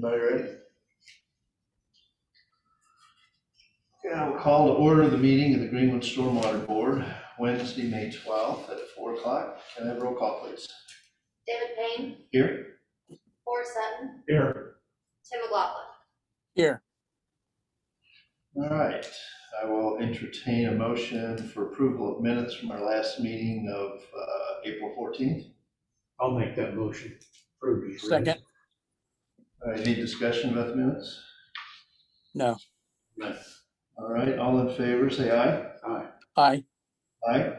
Everybody ready? Okay, I will call to order the meeting of the Greenwood Stormwater Board, Wednesday, May 12th at 4 o'clock. Can I have a roll call, please? David Payne, Here. Forrest Sutton, Here. Tim McLaughlin. Here. All right, I will entertain a motion for approval of minutes from our last meeting of April 14th. I'll make that motion. Second. All right, any discussion about the minutes? No. No. All right, all in favor, say aye. Aye. Aye. Aye.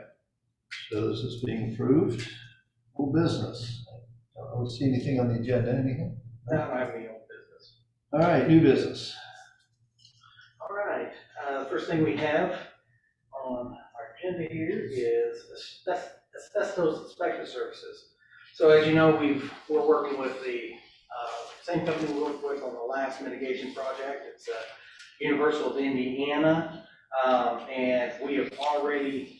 Shows as being approved. Full business. I don't see anything on the agenda, anything? I don't have any old business. All right, new business. All right, the first thing we have on our agenda here is asbestos inspection services. So as you know, we're working with the same company we worked with on the last mitigation project. It's Universal of Indiana, and we have already,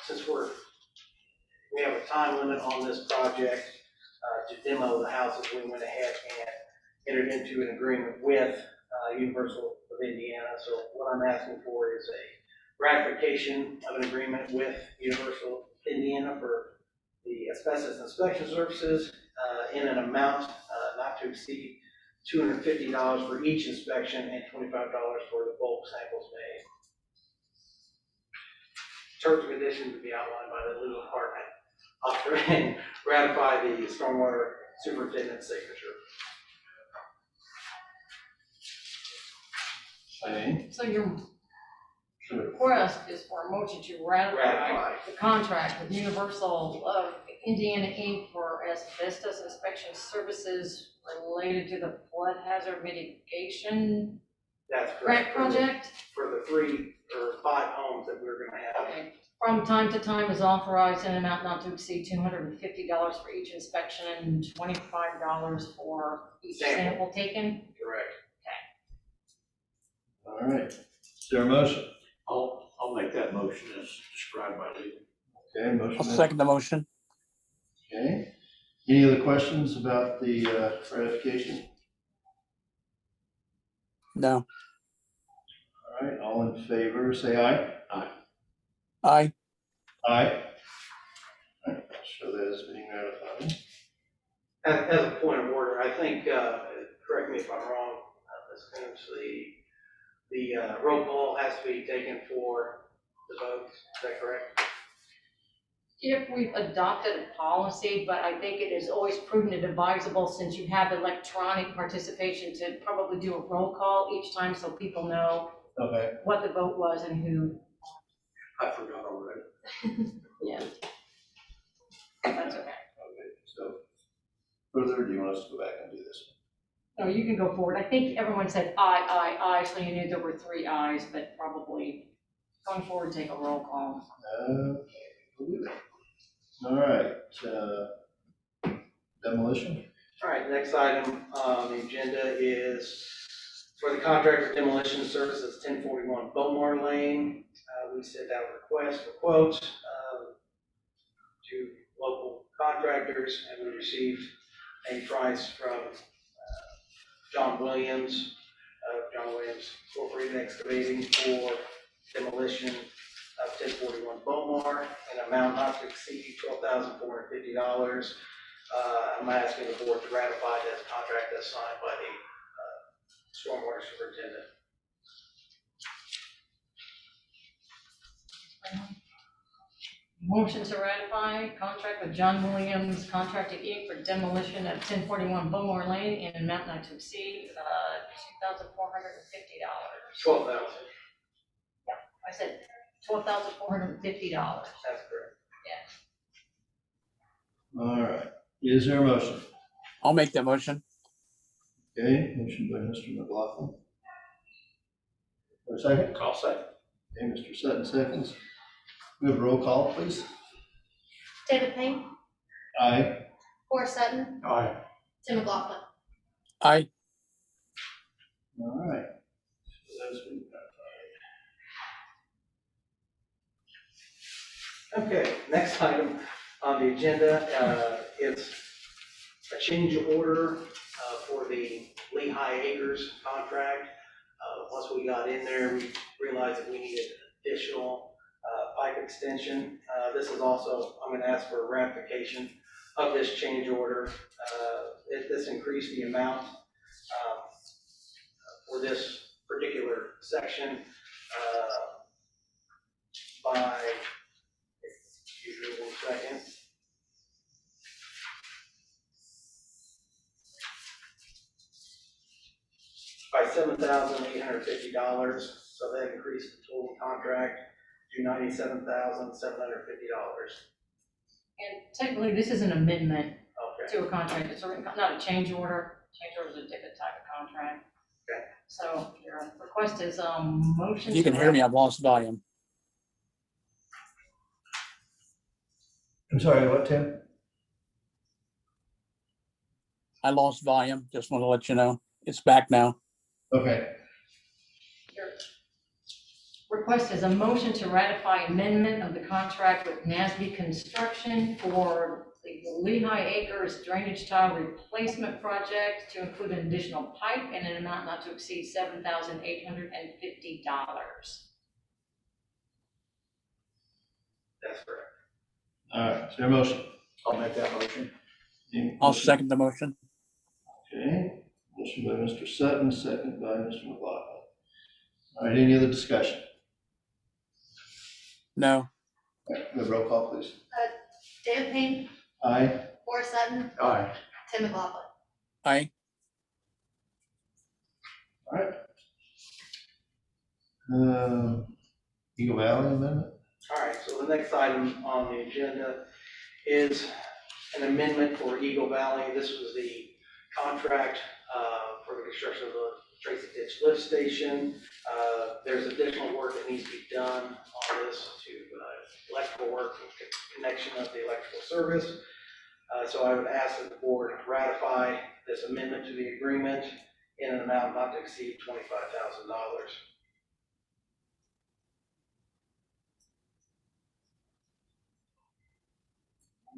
since we have a time limit on this project to demo the houses, we went ahead and entered into an agreement with Universal of Indiana. So what I'm asking for is a ratification of an agreement with Universal of Indiana for the asbestos inspection services in an amount not to exceed $250 for each inspection and $25 for the bulk samples made. Terms and conditions to be outlined by the legal department. Author and ratify the stormwater superintendent's signature. Okay. So your request is for a motion to ratify the contract with Universal of Indiana Inc. for asbestos inspection services related to the flood hazard mitigation That's grant correct. project. For the 3 or 5 homes that we're gonna have. Okay. From time to time is authorized in an amount not to exceed $250 for each inspection and $25 for each sample taken. Correct. All right, is there a motion? I'll make that motion as described by legal. Okay, motion. I'll made. second the motion. Okay, any other questions about the ratification? No. All right, all in favor, say aye. Aye. Aye. Aye. All right, show that as being ratified. As a point of order, I think, correct me if I'm wrong, Ms. Coombs, the roll call has to be taken for the vote, is that correct? If we've adopted a policy, but I think it is always prudent and advisable, since you have electronic participation, to probably do a roll call each time so people know Okay. what the vote was and who. I forgot already. Yeah. That's okay. Okay, so further, do you want us to go back and do this? No, you can go forward. I think everyone said aye, so you knew there were 3 ayes, but probably going forward, take a roll call. Okay, we'll do that. All right, demolition. All right, next item on the agenda is for the contract for demolition services, 1041 Beaumont Lane. We sent out a request for quotes to local contractors, and we received a price from John Williams Incorporated Excavating for demolition of 1041 Beaumont, an amount not to exceed $12,450. I'm asking the board to ratify this contract as signed by the stormwater superintendent. Motion to ratify contract with John Williams Contracting Inc. for demolition of 1041 Beaumont Lane in an amount not to exceed $2,450. 12,000. I said $12,450. That's correct. All right, is there a motion? I'll make that motion. Okay, motion by Mr. McLaughlin. For a second? I'll second. Okay, Mr. Sutton seconds. We have a roll call, please. David Payne, Aye. Forrest Sutton, Aye. Tim McLaughlin. Aye. All right. So that's been ratified. Okay, next item on the agenda is a change of order for the Lehigh Acres contract. Once we got in there, we realized that we needed additional pipe extension. This is also, I'm gonna ask for a ratification of this change order. This increased the amount for this particular section by, excuse me 1 second. By $7,850, so that increased the total contract to $97,750. And technically, this is an amendment Okay. to a contract, it's not a change order. Change order is a different type of contract. Okay. So your request is, motion. If you can hear me, I've lost volume. I'm sorry, what, Tim? I lost volume. Just want to let you know. It's back now. Okay, Your request is a motion to ratify amendment of the contract with NASB Construction for the Lehigh Acres drainage tile replacement project to include an additional pipe and an amount not to exceed $7,850. That's correct. all right, is there a motion? I'll make that motion. I'll second the motion. Okay, motion by Mr. Sutton, second by Mr. McLaughlin. All right, any other discussion? No. All right, the roll call, please. David Payne, Aye. Forrest Sutton, Aye. Tim McLaughlin. Aye. All right. Eagle Valley Amendment? All right, so the next item on the agenda is an amendment for Eagle Valley. This was the contract for the construction of the Tracy Ditch Lift Station. There's additional work that needs to be done on this to electrical work and connection of the electrical service. So I would ask that the board ratify this amendment to the agreement in an amount not to exceed $25,000.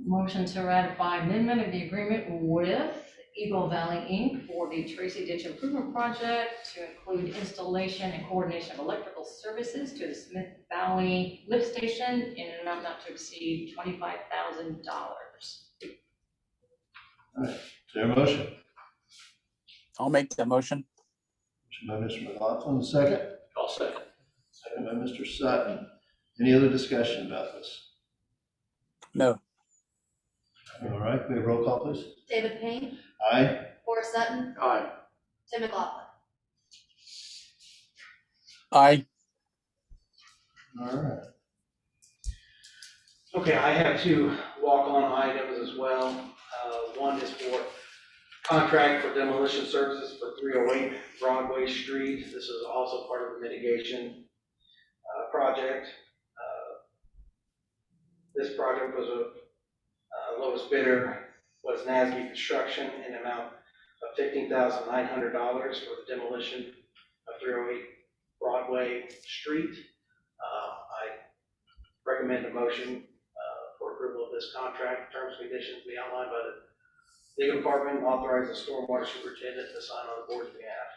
Motion to ratify amendment of the agreement with Eagle Valley Inc. for the Tracy Ditch Improvement Project to include installation and coordination of electrical services to the Smith Valley Lift Station in an amount not to exceed $25,000. Is there a motion? I'll make that motion. Motion by Mr. McLaughlin, second. I'll second. Second by Mr. Sutton. Any other discussion about this? No. All right, we have roll call, please. David Payne, Aye. Forrest Sutton, Aye. Tim McLaughlin. Aye. All right. Okay, I have two walk-on items as well. One is for contract for demolition services for 308 Broadway Street. This is also part of the mitigation project. This project was lowest bidder was NASB Construction in an amount of $15,900 for the demolition of 308 Broadway Street. I recommend a motion for approval of this contract. Terms and conditions be outlined by the legal department and authorize the stormwater superintendent to sign on the board's behalf.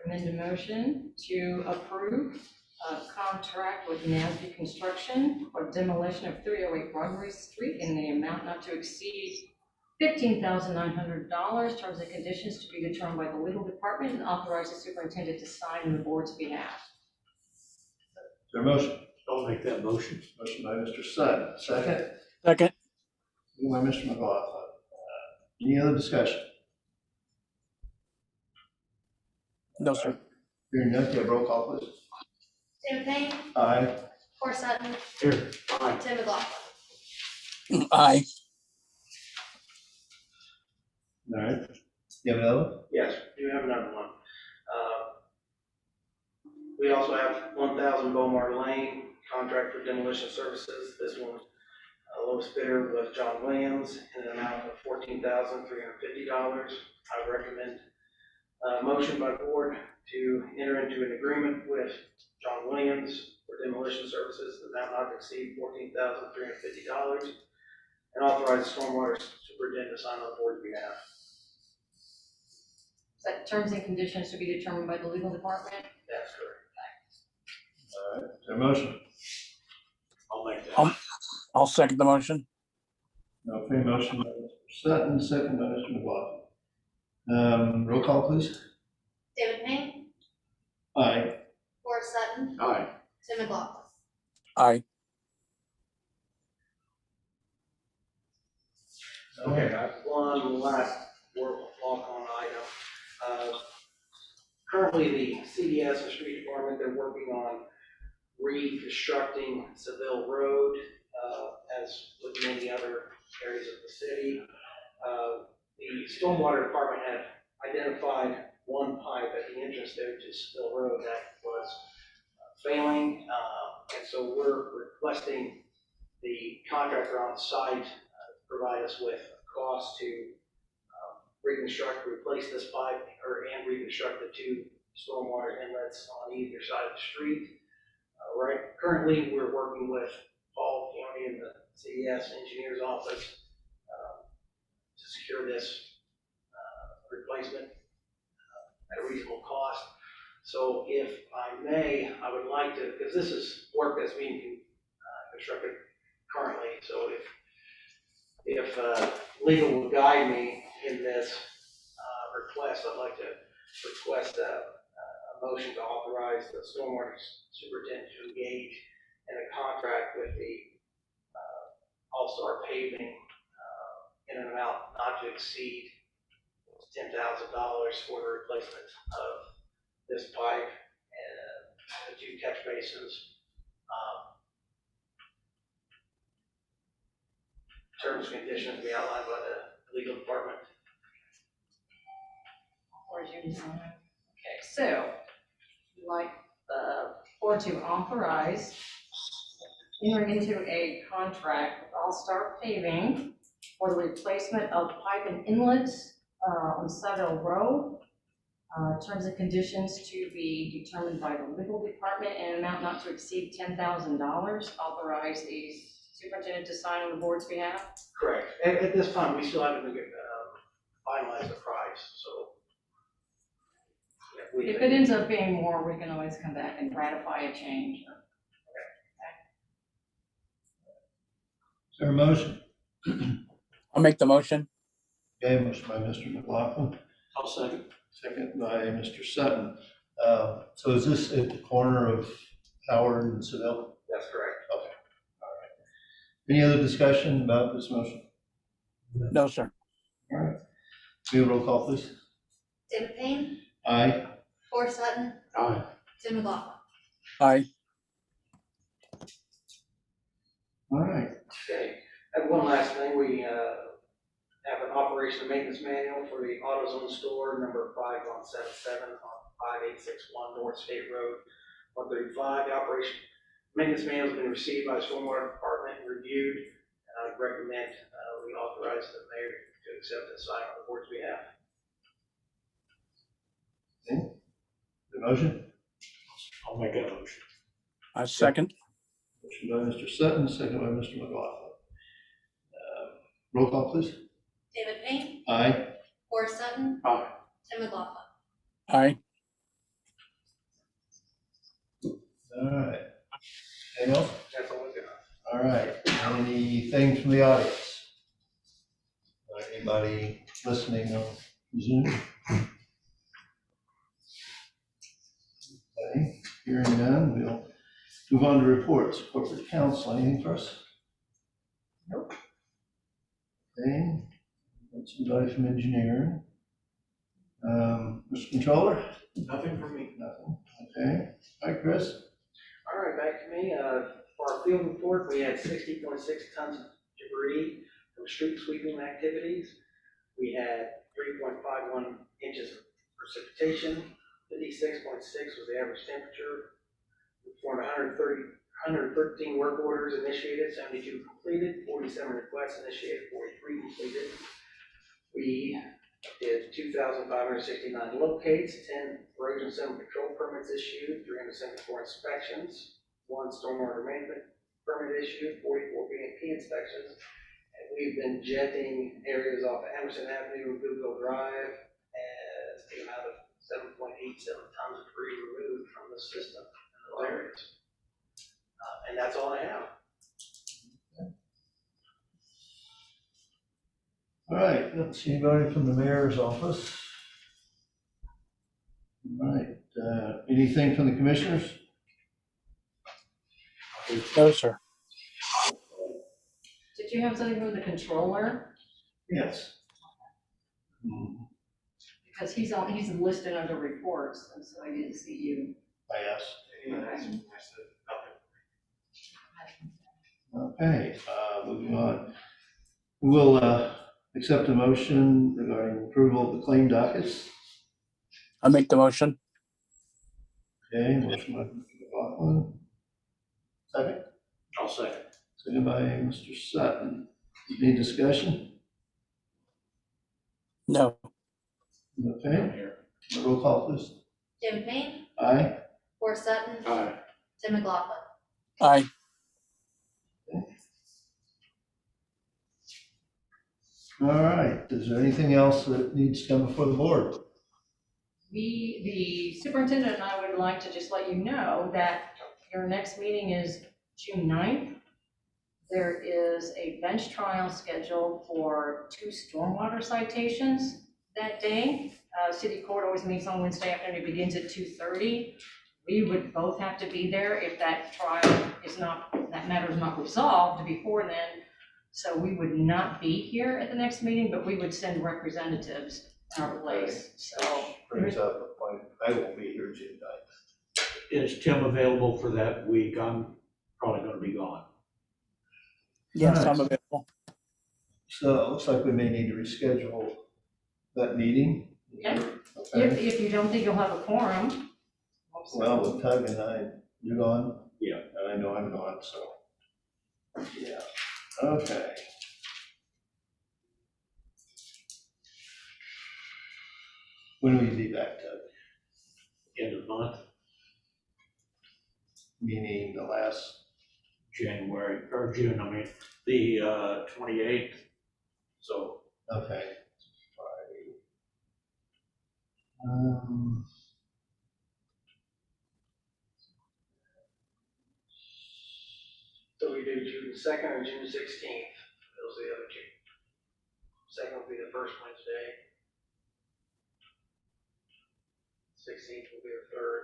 Recommend a motion to approve a contract with NASB Construction for demolition of 308 Broadway Street in the amount not to exceed $15,900. Terms and conditions to be determined by the legal department and authorize the superintendent to sign on the board's behalf. Is there a motion? I'll make that motion. Motion by Mr. Sutton, second. Second. Second by Mr. McLaughlin. Any other discussion? No, sir. Hearing none, can I have roll call, please? David Payne, Aye. Forrest Sutton, Here. Aye. Tim McLaughlin. Aye. All right. You have another one? Yes, you have another one. We also have 1000 Beaumar Lane, contract for demolition services. This one, lowest bidder was John Williams in an amount of $14,350. I would recommend a motion by board to enter into an agreement with John Williams for demolition services, the amount not to exceed $14,350. and authorize the stormwater superintendent to sign on the board's behalf. Is that terms and conditions to be determined by the legal department? That's correct. All right, is there a motion? I'll make that. I'll second the motion. Okay, motion by Mr. Sutton, second by Mr. McLaughlin. Roll call, please. David Payne, Aye. Forrest Sutton, Aye. Tim McLaughlin. Aye. Okay, I have one last walk-on item. Currently, the CDS and street department, they're working on reconstructing Seville Road, as with many other areas of the city. The stormwater department had identified one pipe at the entrance there to Seville Road that was failing, and so we're requesting the contractor on site provide us with a cost to reconstruct, replace this pipe, and reconstruct the two stormwater inlets on either side of the street. Currently, we're working with Paul County and the CES engineer's office to secure this replacement at a reasonable cost. So if I may, I would like to, because this is work that's being constructed currently, so if legal would guide me in this request, I'd like to request a motion to authorize the stormwater superintendent to engage in a contract with the All-Star Paving in an amount not to exceed $10,000 for the replacement of this pipe and the two catch basins. Terms and conditions to be outlined by the legal department. Or is your design? Okay, so, we'd like the board to authorize entering into a contract with All-Star Paving for the replacement of pipe and inlets on Seville Road. Terms and conditions to be determined by the legal department and amount not to exceed $10,000. Authorize the superintendent to sign on the board's behalf. Correct. At this time, we still haven't finalized the price, so. Yeah, If it ends up being more, we can always come back and ratify a change. Is there a motion? I'll make the motion. Okay, motion by Mr. McLaughlin, I'll second. second by Mr. Sutton. So is this at the corner of Howard and Seville? That's correct. Okay, all right. Any other discussion about this motion? No, sir. All right. Can we have a roll call, please? David Payne, Aye. Forrest Sutton, Aye. Tim McLaughlin. Aye. All right. Okay. And one last thing, we have an operation and maintenance manual for the AutoZone store, number 5177 on 5861 North State Road, 135. The operation maintenance manual has been received by the Stormwater Department and reviewed, and I would recommend we authorize the mayor to accept and sign on the board's behalf. The motion? I'll make that motion. I second. Motion by Mr. Sutton, second by Mr. McLaughlin. Roll call, please. David Payne, Aye. Forrest Sutton, Aye. Tim McLaughlin. Aye. All right. Anything else? That's all we've got. All right. Anything from the audience? Anybody listening on Zoom? Okay, hearing none, we'll move on to reports. Corporate counsel, anything for us? Nope. Okay, that's somebody from engineering. Mr. Controller? Nothing from me. Nothing. Okay. Hi, Chris. All right, back to me. For our field report, we had 60.6 tons of debris from street sweeping activities. We had 3.51 inches of precipitation. 56.6 was the average temperature. We performed 113 work orders initiated, 72 completed, 47 requests initiated, 43 completed. We did 2,569 locates, 10 erosion sediment control permits issued, 374 inspections, 1 stormwater management permit issued, 44 BMP inspections, And we've been jetting areas off of Emerson Avenue, Goodwill Drive, and it's the amount of 7.87 tons of debris removed from the system in those areas. And that's all I have. All right, let's see, anybody from the mayor's office? All right, anything from the commissioners? No, sir. Did you have something from the controller? Yes. Because he's listed under reports, and so I didn't see you. I asked. Okay. Okay, moving on. We will accept a motion regarding approval of the claim dockets. I make the motion. Okay, motion by Mr. McLaughlin. Second, I'll second. second by Mr. Sutton. Any discussion? No. Okay, roll call please. David Payne, Aye. Forrest Sutton, Aye. Tim McLaughlin. Aye. All right, is there anything else that needs to come before the board? The superintendent and I would like to just let you know that your next meeting is June 9th. There is a bench trial scheduled for 2 stormwater citations that day. City court always meets on Wednesday afternoon. It begins at 2:30. We would both have to be there if that matter is not resolved before then. So we would not be here at the next meeting, but we would send representatives in our place, so. Brings up a point, I won't be here June 9th. Is Tim available for that week? I'm probably gonna be gone. Yes, All right. I'm available. So it looks like we may need to reschedule that meeting. Okay. Okay. If you don't think you'll have a quorum. Well, with Tug and I, you're gone? Yeah. And I know I'm gone, so. Yeah, okay. When will you be back, Tug? End of the month, Meaning the last, January, or June, I mean, the 28th. So okay. Friday. So we do June 2nd or June 16th. Those are the other two. 2nd will be the first Wednesday. 16th will be the third.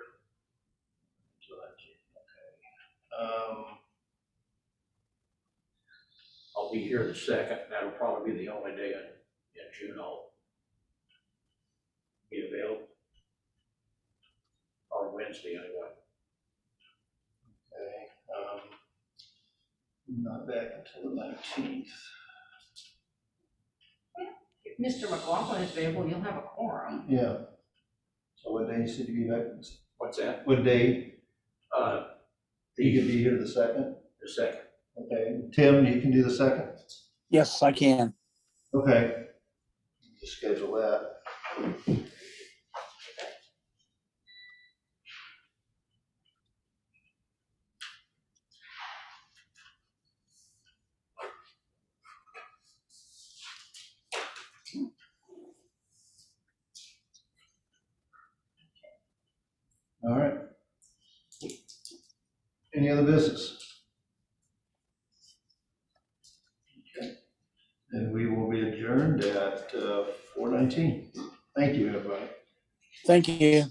I'll be here the 2nd. That'll probably be the only day in June I'll be available. Or Wednesday anyway. Okay, not back until the 19th. If Mr. McLaughlin is available, you'll have a quorum. Yeah. So what day you said you be back? What's that? What day? You could be here the 2nd? The 2nd. Okay, Tim, you can do the 2nd? Yes, I can. Okay. Just schedule that. All right. Any other business? Okay. And we will be adjourned at 4:19. Thank you, everybody. Thank you.